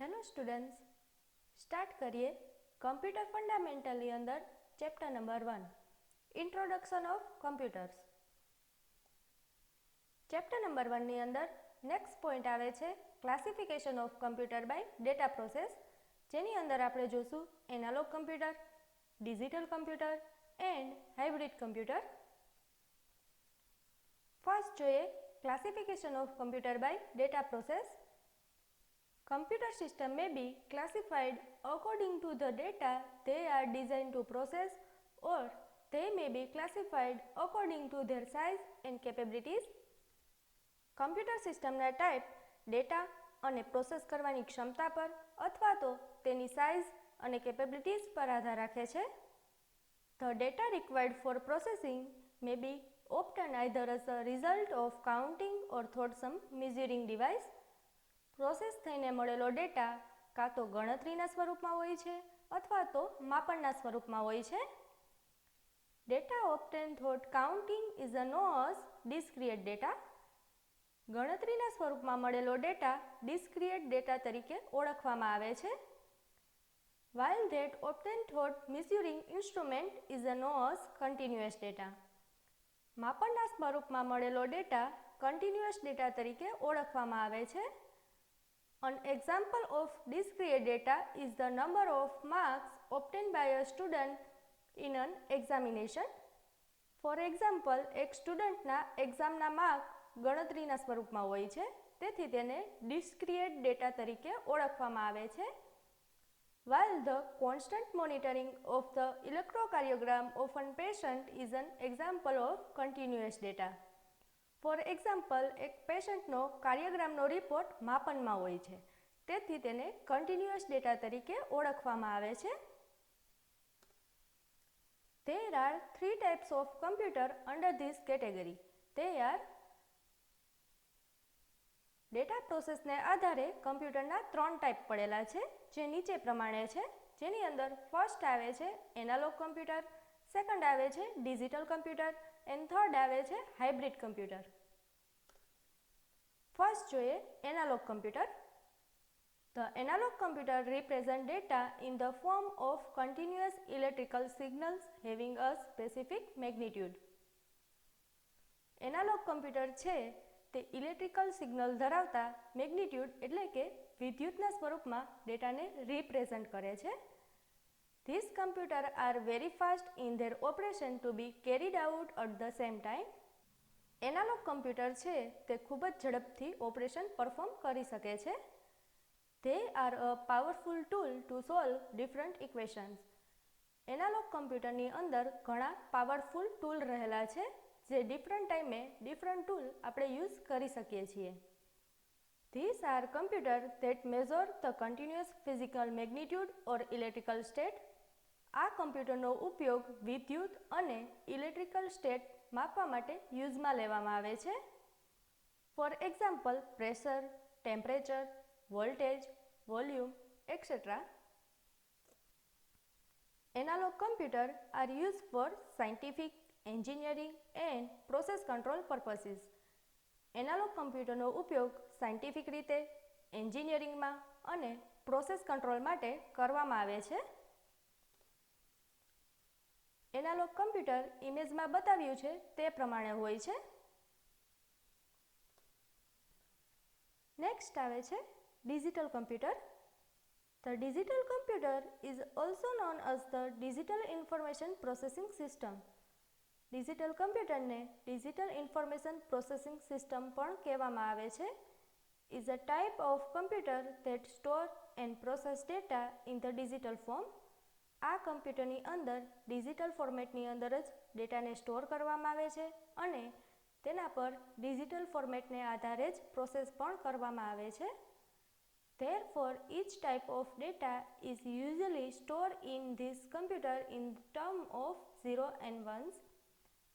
Hello students, start કરીએ computer ફંડામેન્ટલની અંદર chapter number 1 introduction of computers. Chapter number 1ની અંદર નેક્સ્ટ પોઈન્ટ આવે છે classification of computer by data process, જેની અંદર આપણે જોશું analogue computer, digital computer and hybrid computer. First જોઈએ classification of computer by data process. Computer system may be classified according to the data they are designed to process, or they may be classified according to their size and capabilities. Computer સિસ્ટમના type data અને process કરવાની ક્ષમતા પર અથવા તો તેની size અને capabilities પર આધાર રાખે છે. The data required for processing may be obtained either as a result of counting or through some measuring device. Process થઈને મળેલો ડેટા કાં તો ગણતરીના સ્વરૂપમાં હોય છે અથવા તો માપનના સ્વરૂપમાં હોય છે. Data obtained through counting is known as discrete data. ગણતરીના સ્વરૂપમાં મળેલો ડેટા ડિસ્ક્રિએટ ડેટા તરીકે ઓળખવામાં આવે છે. while that obtained through measuring instrument is known as continuous data. માપનના સ્વરૂપમાં મળેલો ડેટા કન્ટિન્યુઅસ ડેટા તરીકે ઓળખવામાં આવે છે. An example of discrete data is the number of marks obtained by a student in an examination. For example, એક સ્ટુડન્ટના એક્ઝામના mark ગણતરીના સ્વરૂપમાં હોય છે, તેથી તેને discrete ડેટા તરીકે ઓળખવામાં આવે છે. While the constant monitoring of the electrocardiogram of a patient is an example of continuous data. For example, એક પેશન્ટનો કાર્ડિયોગ્રામનો રિપોર્ટ માપનમાં હોય છે, તેથી તેને કન્ટિન્યુઅસ ડેટા તરીકે ઓળખવામાં આવે છે. There are 3 types of computer under this category. They are data પ્રોસેસને આધારે કમ્પ્યુટરના 3 ટાઈપ પડેલા છે, જે નીચે પ્રમાણે છે, જેની અંદર ફર્સ્ટ આવે છે એનાલોગ કમ્પ્યુટર, સેકન્ડ આવે છે ડિજિટલ કમ્પ્યુટર એન્ડ થર્ડ આવે છે હાઇબ્રિડ કમ્પ્યુટર. ફર્સ્ટ જોઈએ analog computer. The analog computer represents data in the form of continuous electrical signals having a specific magnitude. Analog computer છે તે electrical signal ધરાવતા magnitude એટલે કે વિદ્યુતના સ્વરૂપમાં ડેટાને રિપ્રેઝન્ટ કરે છે. These computers are very fast in their operation to be carried out at the same time. Analog computer છે તે ખૂબ જ ઝડપથી ઓપરેશન પરફોર્મ કરી શકે છે. They are a powerful tool to solve different equations. Analog કમ્પ્યુટરની અંદર ઘણા પાવરફુલ ટૂલ રહેલા છે, જે ડિફરન્ટ ટાઈમે ડિફરન્ટ ટૂલ આપણે યુઝ કરી શકીએ છીએ. These are computers that measure the continuous physical magnitude or electrical state. આ કમ્પ્યુટરનો ઉપયોગ વિદ્યુત અને ઇલેક્ટ્રિકલ સ્ટેટ માપવા માટે યુઝમાં લેવામાં આવે છે. For example, pressure, temperature, voltage, volume etcetera. Analogue computer are use for scientific, engineering and process control purposes. Analogue કમ્પ્યુટરનો ઉપયોગ સાયન્ટિફિક રીતે, એન્જિનિયરિંગમાં અને પ્રોસેસ કંટ્રોલ માટે કરવામાં આવે છે. એનાલોગ કમ્પ્યુટર ઇમેજમાં બતાવ્યું છે તે પ્રમાણે હોય છે. નેક્સ્ટ આવે છે digital computer. The digital computer is also known as the Digital Information Processing System. Digital કમ્પ્યુટરને ડિજિટલ ઇન્ફોર્મેશન પ્રોસેસિંગ સિસ્ટમ પણ કહેવામાં આવે છે. Is a type of computer that store and process data in the digital form. આ કમ્પ્યુટરની અંદર digital ફોર્મેટની અંદર જ ડેટાને સ્ટોર કરવામાં આવે છે અને તેના પર ડિજિટલ ફોર્મેટને આધારે જ પ્રોસેસ પણ કરવામાં આવે છે. Therefore, each type of data is usually stored in this computer in term of 0 and 1s.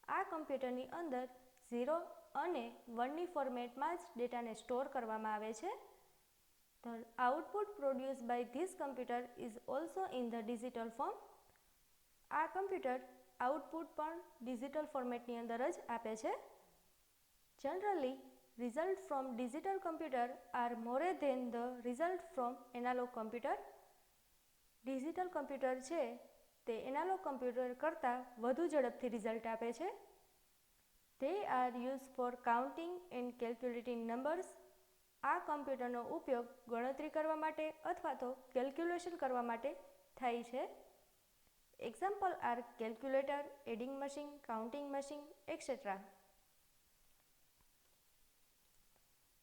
આ કમ્પ્યુટરની અંદર 0 અને 1ની ફોર્મેટમાં જ ડેટાને સ્ટોર કરવામાં આવે છે. The output produced by this computer is also in the digital form. આ કમ્પ્યુટર આઉટપુટ પણ ડિજિટલ ફોર્મેટની અંદર જ આપે છે. Generally, result from digital computer are more than the result from analog computer. Digital computer છે તે એનાલોગ કમ્પ્યુટર કરતાં વધુ ઝડપથી રિઝલ્ટ આપે છે. They are used for counting and calculating numbers. આ કમ્પ્યુટરનો ઉપયોગ ગણતરી કરવા માટે અથવા તો કેલ્ક્યુલેશન કરવા માટે થાય છે. Example are calculator, adding machine, counting machine, etcetera.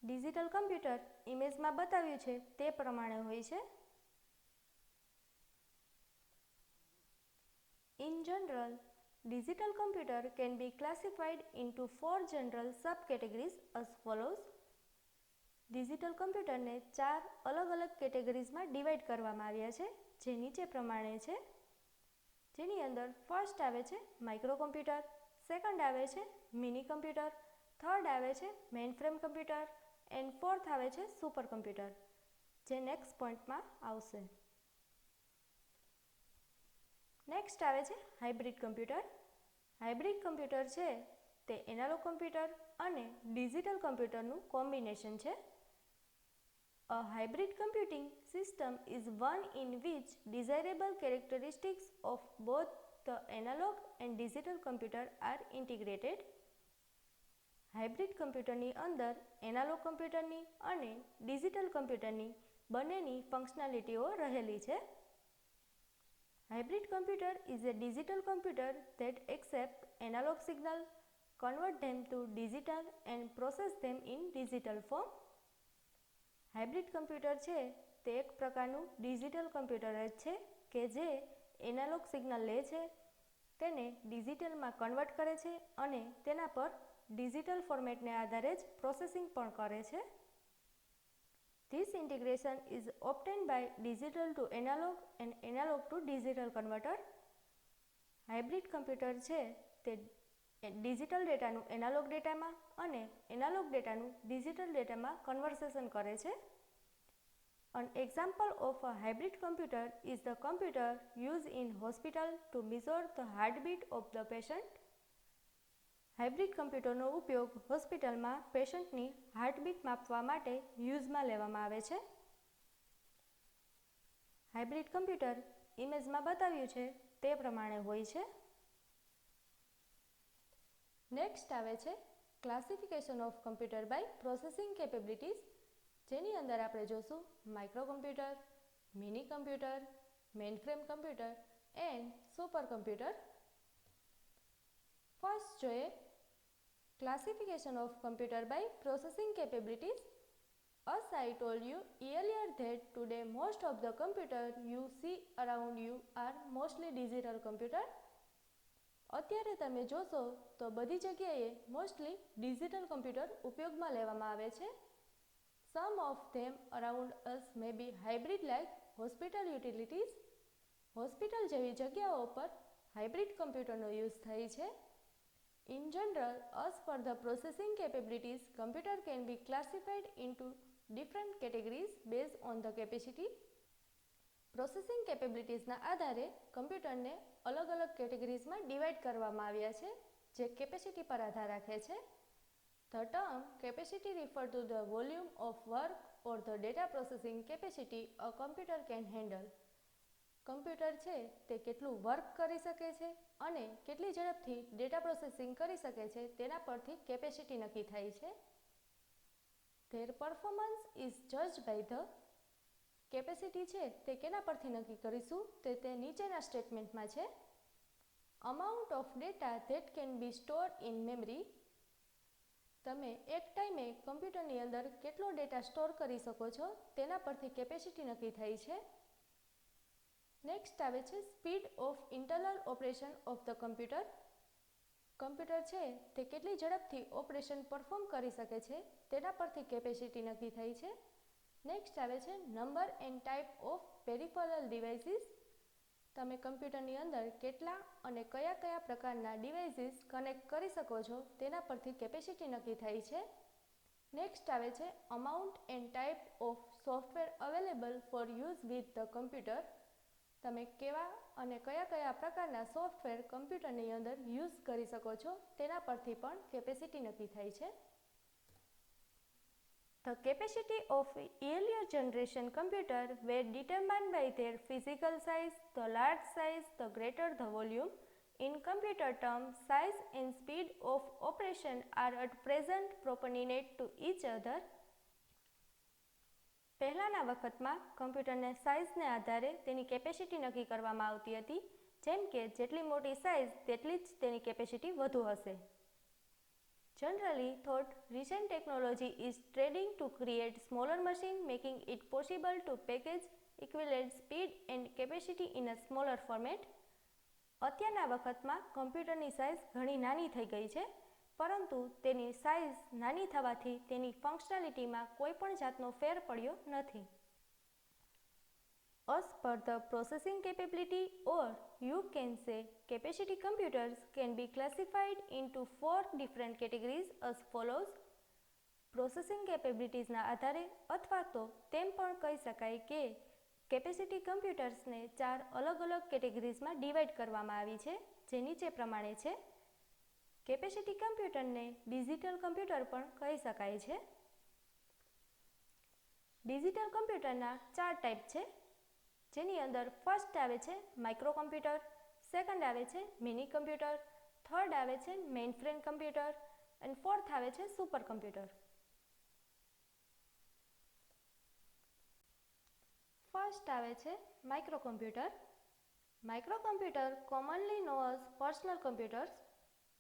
Digital computer ઇમેજમાં બતાવ્યું છે તે પ્રમાણે હોય છે. In general, digital computer can be classified into 4 general subcategories as follows. Digital કમ્પ્યુટરને 4 અલગ અલગ કેટેગરીઝમાં ડિવાઇડ કરવામાં આવ્યા છે, જે નીચે પ્રમાણે છે. જેની અંદર ફર્સ્ટ આવે છે માઇક્રો કમ્પ્યુટર, સેકન્ડ આવે છે મિની કમ્પ્યુટર, થર્ડ આવે છે mainframe computer and fourth આવે છે સુપર કમ્પ્યુટર, જે નેક્સ્ટ પોઈન્ટમાં આવશે. નેક્સ્ટ આવે છે હાઇબ્રિડ કમ્પ્યુટર. હાઇબ્રિડ કમ્પ્યુટર છે તે એનાલોગ કમ્પ્યુટર અને ડિજિટલ કમ્પ્યુટરનું કોમ્બિનેશન છે. A hybrid computing system is one in which desirable characteristics of both the analog and digital computer are integrated. Hybrid કમ્પ્યુટરની અંદર એનાલોગ કમ્પ્યુટરની અને ડિજિટલ કમ્પ્યુટરની બંનેની ફંક્શનાલિટીઓ રહેલી છે. Hybrid computer is a digital computer that accepts analog signal, convert them to digital and process them in digital form. Hybrid computer છે તે એક પ્રકારનું ડિજિટલ કમ્પ્યુટર જ છે કે જે એનાલોગ સિગ્નલ લે છે, તેને ડિજિટલમાં કન્વર્ટ કરે છે અને તેના પર ડિજિટલ ફોર્મેટને આધારે જ પ્રોસેસિંગ પણ કરે છે. This integration is obtained by digital to analog and analog to digital converter. Hybrid computer છે તે ડિજિટલ ડેટાનું એનાલોગ ડેટામાં અને એનાલોગ ડેટાનું ડિજિટલ ડેટામાં કન્વર્સેશન કરે છે. An example of a hybrid computer is the computer used in hospital to measure the heartbeat of the patient. Hybrid કમ્પ્યુટરનો ઉપયોગ હોસ્પિટલમાં પેશન્ટની હાર્ટબીટ માપવા માટે યુઝમાં લેવામાં આવે છે. હાઇબ્રિડ કમ્પ્યુટર ઇમેજમાં બતાવ્યું છે તે પ્રમાણે હોય છે. નેક્સ્ટ આવે છે classification of computer by processing capabilities, જેની અંદર આપણે જોશું micro computer, mini computer, mainframe computer and super computer. First જોઈએ classification of computer by processing capabilities. As I told you earlier that today most of the computer you see around you are mostly digital computer. અત્યારે તમે જોશો તો બધી જગ્યાએ mostly digital computer ઉપયોગમાં લેવામાં આવે છે. Some of them around us may be hybrid like hospital utilities. Hospital જેવી જગ્યાઓ પર હાઇબ્રિડ કમ્પ્યુટરનો યુઝ થાય છે. In general, as per the processing capabilities, computer can be classified into different categories based on the capacity. Processing કેપેબિલિટીઝના આધારે કમ્પ્યુટરને અલગ અલગ કેટેગરીઝમાં ડિવાઇડ કરવામાં આવ્યા છે, જે કેપેસિટી પર આધાર રાખે છે. The term capacity refer to the volume of work or the data processing capacity a computer can handle. Computer છે તે કેટલું વર્ક કરી શકે છે અને કેટલી ઝડપથી ડેટા પ્રોસેસિંગ કરી શકે છે તેના પરથી કેપેસિટી નક્કી થાય છે. Their performance is judged by the capacity છે તે કેના પરથી નક્કી કરીશું તે નીચેના સ્ટેટમેન્ટમાં છે. Amount of data that can be stored in memory. તમે એક ટાઈમે કમ્પ્યુટરની અંદર કેટલો ડેટા સ્ટોર કરી શકો છો તેના પરથી કેપેસિટી નક્કી થાય છે. નેક્સ્ટ આવે છે speed of internal operation of the computer. Computer છે તે કેટલી ઝડપથી ઓપરેશન પરફોર્મ કરી શકે છે તેના પરથી કેપેસિટી નક્કી થાય છે. નેક્સ્ટ આવે છે number and type of peripheral devices. તમે કમ્પ્યુટરની અંદર કેટલા અને કયા કયા પ્રકારના ડિવાઇસીસ કનેક્ટ કરી શકો છો તેના પરથી કેપેસિટી નક્કી થાય છે. નેક્સ્ટ આવે છે amount and type of software available four use with the computer. તમે કેવા અને કયા કયા પ્રકારના સોફ્ટવેર કમ્પ્યુટરની અંદર યુઝ કરી શકો છો તેના પરથી પણ કેપેસિટી નક્કી થાય છે. The capacity of earlier generation computer were determined by their physical size. The large size, the greater the volume. In computer terms, size and speed of operation are at present proportionate to each other. પહેલાંના વખતમાં કમ્પ્યુટરને સાઇઝને આધારે તેની capacity નક્કી કરવામાં આવતી હતી, જેમ કે જેટલી મોટી સાઇઝ તેટલી જ તેની કેપેસિટી વધુ હશે. Generally thought, recent technology is trending to create smaller machine, making it possible to package equivalent speed and capacity in a smaller format. અત્યારના વખતમાં કમ્પ્યુટરની સાઇઝ ઘણી નાની થઈ ગઈ છે, પરંતુ તેની સાઇઝ નાની થવાથી તેની ફંક્શનાલિટીમાં કોઈ પણ જાતનો ફેર પડ્યો નથી. As per the processing capability, or you can say capacity, computers can be classified into 4 different categories as follows. Processing capabilities ના આધારે અથવા તો તેમ પણ કહી શકાય કે કેપેસિટી કમ્પ્યુટર્સને 4 અલગ અલગ કેટેગરીઝમાં ડિવાઇડ કરવામાં આવી છે, જે નીચે પ્રમાણે છે. કેપેસિટી કમ્પ્યુટરને ડિજિટલ કમ્પ્યુટર પણ કહી શકાય છે. ડિજિટલ કમ્પ્યુટરના 4 ટાઈપ છે, જેની અંદર ફર્સ્ટ આવે છે માઇક્રો કમ્પ્યુટર, સેકન્ડ આવે છે મિની કમ્પ્યુટર, થર્ડ આવે છે મેઇન ફ્રેમ કમ્પ્યુટર અને ફોર્થ આવે છે સુપર કમ્પ્યુટર. ફર્સ્ટ આવે છે micro computer. Micro computer commonly known as personal computers.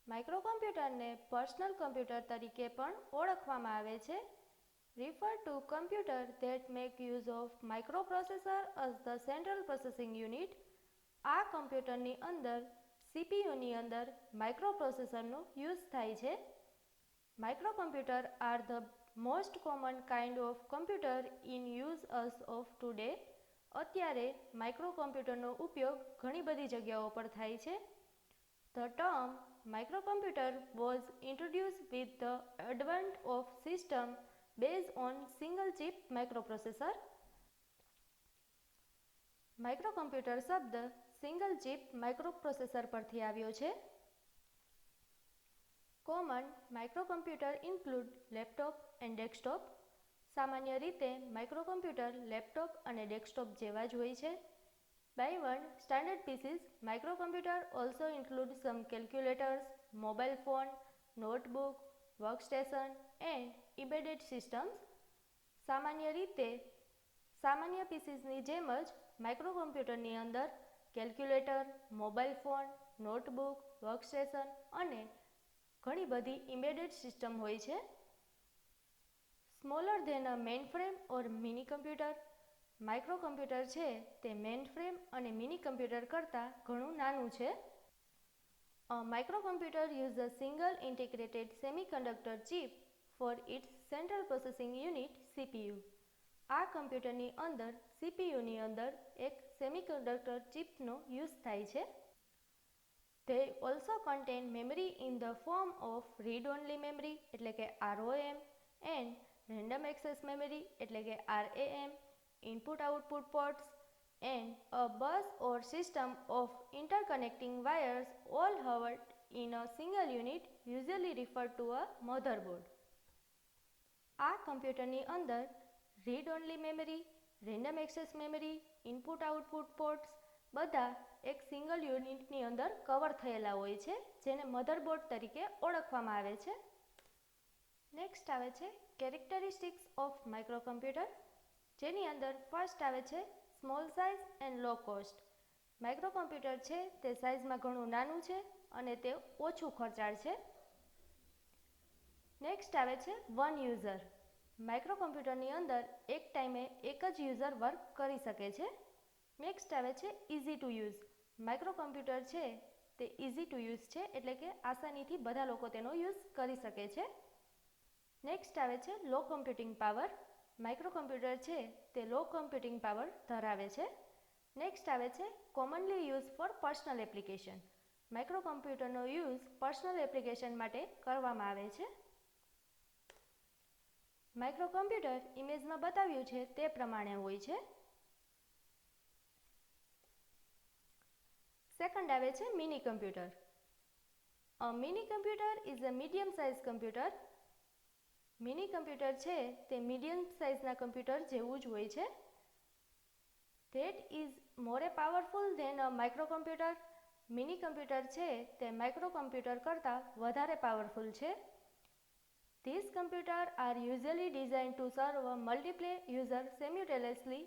Micro કમ્પ્યુટરને પર્સનલ કમ્પ્યુટર તરીકે પણ ઓળખવામાં આવે છે. Refer to computer that make use of microprocessor as the central processing unit. આ કમ્પ્યુટરની અંદર સીપીયુની અંદર માઇક્રોપ્રોસેસરનો યુઝ થાય છે. Micro computer are the most common kind of computer in use as of today. અત્યારે માઇક્રો કમ્પ્યુટરનો ઉપયોગ ઘણી બધી જગ્યાઓ પર થાય છે. The term microcomputer was introduced with the advent of system based on single chip microprocessor. Microcomputer શબ્દ single chip microprocessor પરથી આવ્યો છે. Common microcomputer include laptop and desktop. સામાન્ય રીતે માઇક્રોકમ્પ્યુટર લેપટોપ અને ડેસ્કટોપ જેવા જ હોય છે. By one standard pieces, microcomputer also include some calculators, mobile phone, notebook, workstation and embedded systems. સામાન્ય રીતે સામાન્ય પીસીસની જેમ જ માઇક્રોકમ્પ્યુટરની અંદર calculator, mobile phone, notebook, workstation અને ઘણી બધી એમ્બેડેડ સિસ્ટમ હોય છે. Smaller than a mainframe or minicomputer. Micro computer છે તે મેઇન ફ્રેમ અને મિની કમ્પ્યુટર કરતાં ઘણું નાનું છે. A microcomputer uses a single integrated semiconductor chip for its central processing unit CPU. આ કમ્પ્યુટરની અંદર સીપીયુની અંદર એક સેમિકન્ડક્ટર ચિપનો યુઝ થાય છે. They also contain memory in the form of read-only memory એટલે કે ROM and random access memory એટલે કે RAM, input-output ports and a bus or system of interconnecting wires all housed in a single unit usually referred to a motherboard. આ કમ્પ્યુટરની અંદર read only memory, random access memory, input output ports બધા એક single યુનિટની અંદર cover થયેલા હોય છે, જેને મધરબોર્ડ તરીકે ઓળખવામાં આવે છે. નેક્સ્ટ આવે છે કેરેક્ટરિસ્ટિક્સ ઓફ માઇક્રો કમ્પ્યુટર, જેની અંદર ફર્સ્ટ આવે છે small size and low cost. Micro computer છે તે સાઇઝમાં ઘણું નાનું છે અને તે ઓછું ખર્ચાળ છે. નેક્સ્ટ આવે છે વન યુઝર. માઇક્રો કમ્પ્યુટરની અંદર એક ટાઈમે એક જ યુઝર વર્ક કરી શકે છે. નેક્સ્ટ આવે છે easy to use. Micro computer છે તે ઇઝી ટુ યુઝ છે, એટલે કે આસાનીથી બધા લોકો તેનો યુઝ કરી શકે છે. નેક્સ્ટ આવે છે લો કમ્પ્યુટિંગ પાવર. માઇક્રો કમ્પ્યુટર છે તે લો કમ્પ્યુટિંગ પાવર ધરાવે છે. નેક્સ્ટ આવે છે commonly use for personal application. Micro કમ્પ્યુટરનો યુઝ પર્સનલ એપ્લિકેશન માટે કરવામાં આવે છે. માઇક્રો કમ્પ્યુટર ઇમેજમાં બતાવ્યું છે તે પ્રમાણે હોય છે. સેકન્ડ આવે છે mini computer. A mini computer is a medium size computer. Mini computer છે તે મીડિયમ સાઇઝના કમ્પ્યુટર જેવું જ હોય છે. That is more powerful than a micro computer. Mini computer છે તે માઇક્રો કમ્પ્યુટર કરતાં વધારે પાવરફુલ છે. This computer are usually design to serve multiple user simultaneously.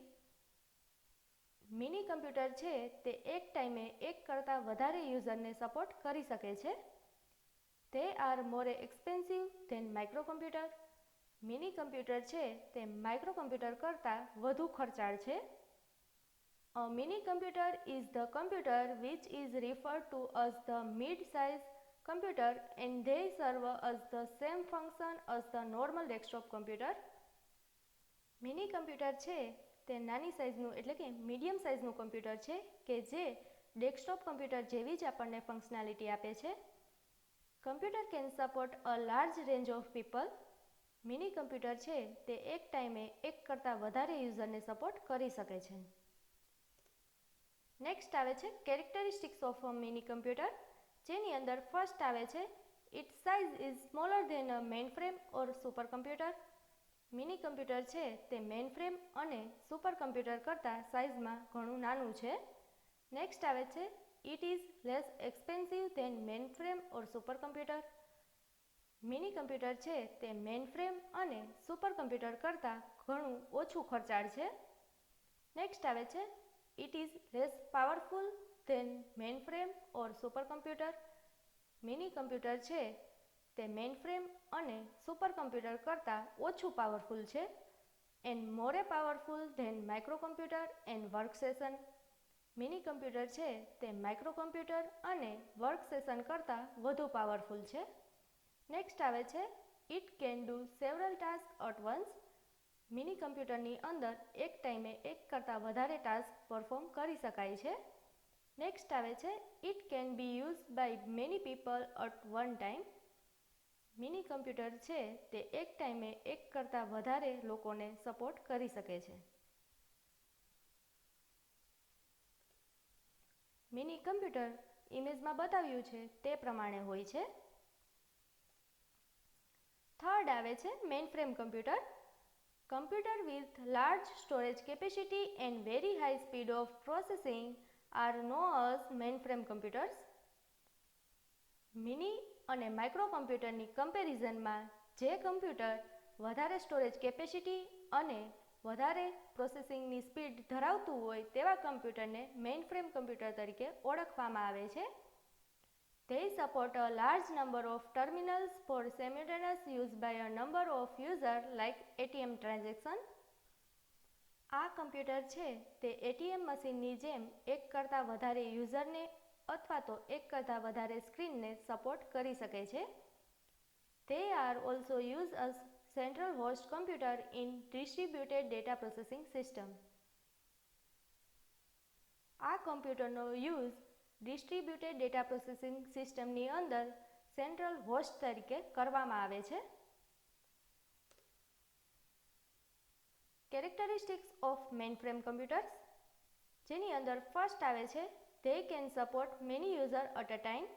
Mini computer છે તે એક ટાઈમે એક કરતાં વધારે યુઝરને સપોર્ટ કરી શકે છે. તે are more expensive than micro computer. Mini computer છે તે માઇક્રો કમ્પ્યુટર કરતાં વધુ ખર્ચાળ છે. A mini computer is the computer which is referred to as the mid-size computer and they serve as the same function as the normal desktop computer. Mini computer છે તે નાની સાઇઝનું એટલે કે મીડિયમ સાઇઝનું કમ્પ્યુટર છે કે જે ડેસ્કટોપ કમ્પ્યુટર જેવી જ આપણને ફંક્શનાલિટી આપે છે. Computer can support a large range of people. Mini computer છે તે એક ટાઈમે એક કરતાં વધારે યુઝરને સપોર્ટ કરી શકે છે. નેક્સ્ટ આવે છે characteristics of a minicomputer, જેની અંદર ફર્સ્ટ આવે છે its size is smaller than a mainframe or supercomputer. Mini computer છે તે મેઇન ફ્રેમ અને સુપર કમ્પ્યુટર કરતાં સાઇઝમાં ઘણું નાનું છે. નેક્સ્ટ આવે છે it is less expensive than mainframe or supercomputer. Mini computer છે તે મેઇન ફ્રેમ અને સુપર કમ્પ્યુટર કરતાં ઘણું ઓછું ખર્ચાળ છે. નેક્સ્ટ આવે છે it is less powerful than mainframe or supercomputer. Mini computer છે તે મેઇન ફ્રેમ અને સુપર કમ્પ્યુટર કરતાં ઓછું પાવરફુલ છે. And more powerful than micro computer and workstation. Mini computer છે તે માઇક્રો કમ્પ્યુટર અને વર્ક સેશન કરતાં વધુ પાવરફુલ છે. નેક્સ્ટ આવે છે it can do several task at once. મિની કમ્પ્યુટરની અંદર એક ટાઈમે એક કરતાં વધારે ટાસ્ક પરફોર્મ કરી શકાય છે. નેક્સ્ટ આવે છે it can be use by many people at one time. Mini computer છે તે એક ટાઈમે એક કરતાં વધારે લોકોને સપોર્ટ કરી શકે છે. મિની કમ્પ્યુટર ઇમેજમાં બતાવ્યું છે તે પ્રમાણે હોય છે. થર્ડ આવે છે mainframe computer. Computer with large storage capacity and very high speed of processing are known as mainframe computers. Mini અને માઇક્રો કમ્પ્યુટરની કમ્પેરિઝનમાં જે કમ્પ્યુટર વધારે સ્ટોરેજ કેપેસિટી અને વધારે પ્રોસેસિંગની સ્પીડ ધરાવતું હોય તેવા કમ્પ્યુટરને મેઇનફ્રેમ કમ્પ્યુટર તરીકે ઓળખવામાં આવે છે. They support a large number of terminals for simultaneous use by a number of users like ATM transaction. આ કમ્પ્યુટર છે તે એટીએમ મશીનની જેમ એક કરતાં વધારે યુઝરને અથવા તો એક કરતાં વધારે સ્ક્રીનને સપોર્ટ કરી શકે છે. They are also used as central host computer in distributed data processing system. આ કમ્પ્યુટરનો યુઝ ડિસ્ટ્રીબ્યુટેડ ડેટા પ્રોસેસિંગ સિસ્ટમની અંદર સેન્ટ્રલ હોસ્ટ તરીકે કરવામાં આવે છે. કેરેક્ટરિસ્ટિક્સ ઓફ મેઇનફ્રેમ કમ્પ્યુટર્સ, જેની અંદર ફર્સ્ટ આવે છે they can support many user at a time.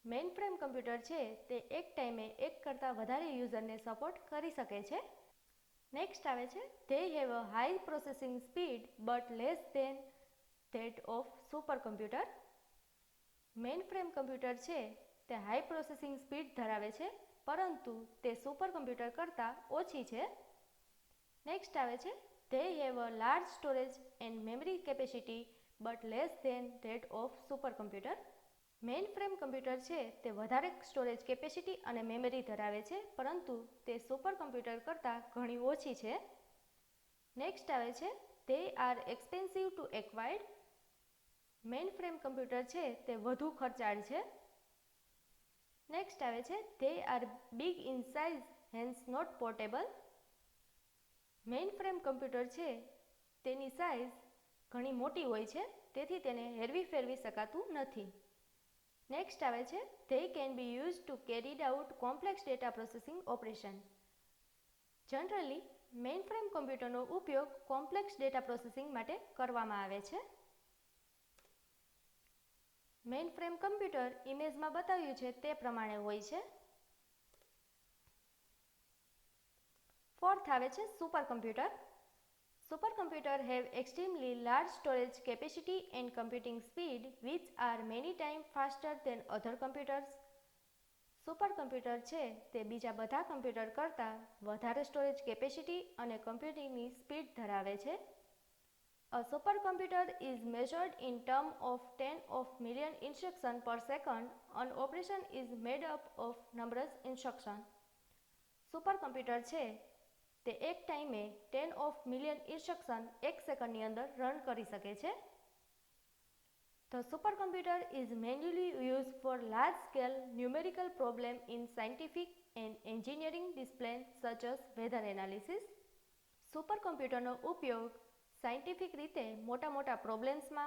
Mainframe computer છે તે એક ટાઈમે એક કરતાં વધારે યુઝરને સપોર્ટ કરી શકે છે. નેક્સ્ટ આવે છે they have a high processing speed but less than that of super computer. Mainframe computer છે તે હાઈ પ્રોસેસિંગ સ્પીડ ધરાવે છે પરંતુ તે સુપર કમ્પ્યુટર કરતાં ઓછી છે. નેક્સ્ટ આવે છે they have a large storage and memory capacity but less than that of super computer. Mainframe computer છે તે વધારે સ્ટોરેજ કેપેસિટી અને મેમરી ધરાવે છે પરંતુ તે સુપર કમ્પ્યુટર કરતાં ઘણી ઓછી છે. નેક્સ્ટ આવે છે they are expensive to acquire. Mainframe computer છે તે વધુ ખર્ચાળ છે. નેક્સ્ટ આવે છે they are big in size hence not portable. Mainframe computer છે તેની સાઇઝ ઘણી મોટી હોય છે તેથી તેને હેરવી ફેરવી શકાતું નથી. નેક્સ્ટ આવે છે they can be used to carry out complex data processing operation. Generally mainframe કમ્પ્યુટરનો ઉપયોગ કોમ્પ્લેક્સ ડેટા પ્રોસેસિંગ માટે કરવામાં આવે છે. મેઇનફ્રેમ કમ્પ્યુટર ઇમેજમાં બતાવ્યું છે તે પ્રમાણે હોય છે. ફોર્થ આવે છે super computer. Super computer have extremely large storage capacity and computing speed which are many times faster than other computers. Super computer છે તે બીજા બધા કમ્પ્યુટર કરતાં વધારે સ્ટોરેજ કેપેસિટી અને કમ્પ્યુટિંગની સ્પીડ ધરાવે છે. A supercomputer is measured in terms of 10 of million instructions per second. An operation is made up of numerous instructions. Super computer છે તે એક ટાઈમે 10 ઓફ મિલિયન ઇન્સ્ટ્રક્શન એક સેકન્ડની અંદર રન કરી શકે છે. The supercomputer is mainly used for large-scale numerical problems in scientific and engineering disciplines such as weather analysis. સુપરકમ્પ્યુટરનો ઉપયોગ સાયન્ટિફિક રીતે મોટા પ્રોબ્લેમ્સમાં,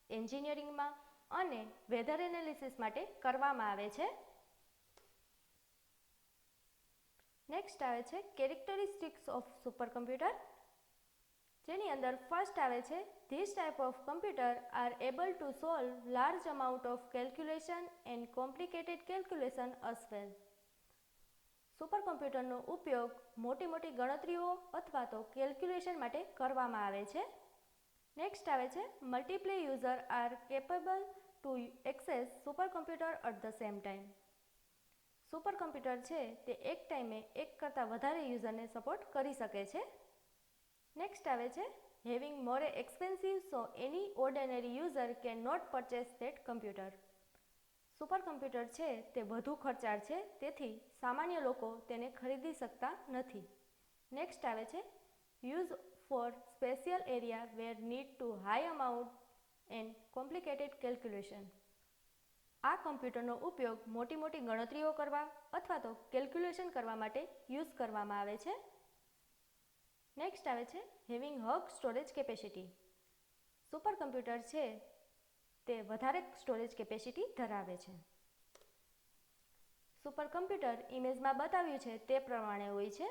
એન્જિનિયરિંગમાં અને વેધર એનાલિસિસ માટે કરવામાં આવે છે. નેક્સ્ટ આવે છે કેરેક્ટરિસ્ટિક્સ ઓફ સુપર કમ્પ્યુટર, જેની અંદર ફર્સ્ટ આવે છે this type of computer are able to solve large amount of calculation and complicated calculation as well. Super કમ્પ્યુટરનો ઉપયોગ મોટી ગણતરીઓ અથવા તો કેલ્ક્યુલેશન માટે કરવામાં આવે છે. નેક્સ્ટ આવે છે multiple user are capable to access super computer at the same time. Super computer છે તે એક ટાઈમે એક કરતાં વધારે યુઝરને સપોર્ટ કરી શકે છે. નેક્સ્ટ આવે છે having more expensive so any ordinary user can not purchase that computer. Super computer છે તે વધુ ખર્ચાળ છે, તેથી સામાન્ય લોકો તેને ખરીદી શકતા નથી. નેક્સ્ટ આવે છે use for special area where need to high amount and complicated calculation. આ કમ્પ્યુટરનો ઉપયોગ મોટી ગણતરીઓ કરવા અથવા તો કેલ્ક્યુલેશન કરવા માટે યુઝ કરવામાં આવે છે. નેક્સ્ટ આવે છે having હગ storage capacity. Super computer છે તે વધારે સ્ટોરેજ કેપેસિટી ધરાવે છે. સુપર કમ્પ્યુટર ઇમેજમાં બતાવ્યું છે તે પ્રમાણે હોય છે.